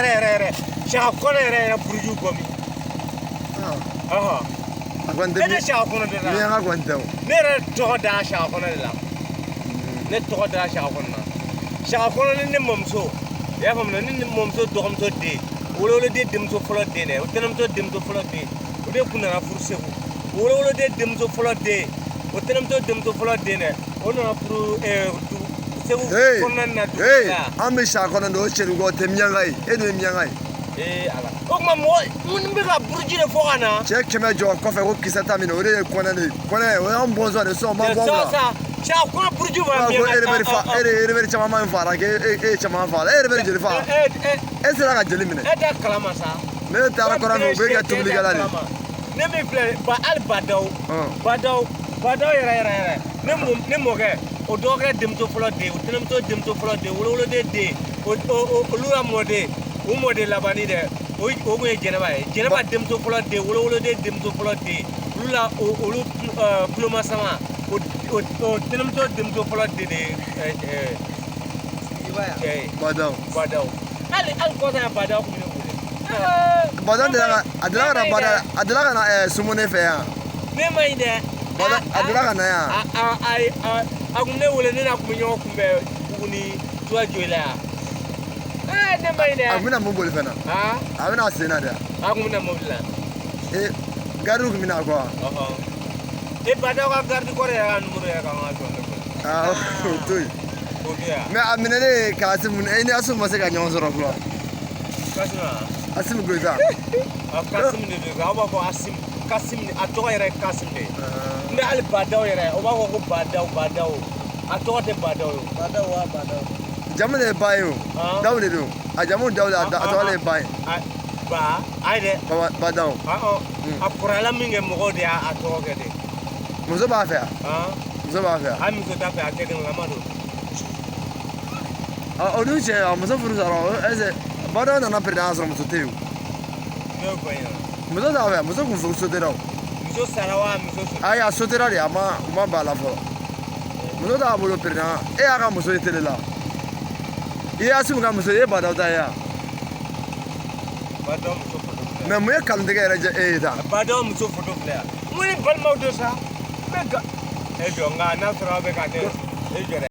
yɛrɛ Saka Kɔnɛ yɛrɛ buruju gomi ne de Saka Kɔnɛ de la ne yɛrɛ tɔgɔ da Saka Kɔnɛ de la ne tɔgɔ da Saka Kɔnɛ na Saka Kɔnɛ ni ne mɔmuso i y'a faamuya ni ne mɔmuso dɔgɔmuso den wolowoloden denmuso fɔlɔ den dɛ o tɛnɛmuso denmuso fɔlɔ den o de kun nana furu Segu wolowoloden denmuso fɔlɔ den o tɛnɛmuso denmuso fɔlɔ den dɛ o nana furu Segu kɔnɔna na dugu la an bɛ Saka Kɔnɛ de o cɛnin kɔ o tɛ miyanka ye e de ye miyanka ye ala o tuma mɔgɔ minnu bɛ ka buruji de fɔ ka na cɛ 100 jɔ kɔfɛ ko kisɛ ta min o de ye Kɔnɛ de ye Kɔnɛ o y'an bɔnsɔn de sɔn o ma bɔ Saka Kɔnɛ buruji b'a e de rebelle caman fara e ye caman fara e rebelle jeli fa e sera ka jeli minɛ e tɛ kalama sa ne taara kɔrɔ fɛ u bɛ kɛ tobilikɛla de ne min filɛ hali Badaw yɛrɛ ne mɔkɛ o dɔgɔkɛ denmuso fɔlɔ den o tɛnɛmuso denmuso fɔlɔ den wolowoloden den olu ka mɔden o mɔden labani dɛ o kun ye Jɛnɛba ye Jɛnɛba denmuso fɔlɔ den wolowoloden denmuso fɔlɔ den olu kulomasama o tɛnɛmuso denmuso fɔlɔ den de Badaw hali kɔsan ya Badaw kun bɛ ne wele Badaw a delila ka na Sumuni fɛ yan ne ma ɲi dɛ a delila ka na yan a kun ne wele ne na kun bɛ ɲɔgɔn kunbɛ Buguni Tura Joyila yan ne ma ɲi dɛ a bɛna mun boli fɛnɛ a bɛna sen na dɛ a kun bɛna mobili la garidiw kun bɛna quoi Badaw ka garidi kɔrɔ yɛrɛ ka numéro yɛrɛ kan ka sɔrɔ ne bolo o to yen mais a minɛlen Kasimu e ni Asimu ma se ka ɲɔgɔn sɔrɔ fɔlɔ Asimu Goyita Kasimu de don aw b'a fɔ Kasimu a tɔgɔ yɛrɛ ye Kasimu de ye ne hali Badaw yɛrɛ o b'a fɔ ko Badaw a tɔgɔ tɛ Badaw ye jamu de ye ba ye o Dawu de don a jamu Dawu a tɔgɔ de ye ba ye ayi dɛ Badaw a kɔrɔla min kɛ mɔgɔw de y'a tɔgɔ kɛ de muso b'a fɛ yan muso b'a fɛ yan hali muso t'a fɛ a kɛ de nka ma don o dun cɛ a muso furu sara ɛsɛ Badaw nana peredan sɔrɔ muso tɛ yen muso t'a fɛ muso kun furu sotera o muso sara wa muso ayi a sotera de a ma ban a la fɔlɔ muso t'a bolo peredan e y'a ka muso ye tele la i ye Asimu ka muso ye Badaw ta ye yan mais mun ye kanutigɛ yɛrɛ jɛ e ye tan Badaw muso foto filɛ yan mun ni balimaw don sa e jɔ nka n'a sɔrɔ aw bɛ ka kɛ e jɔ dɛ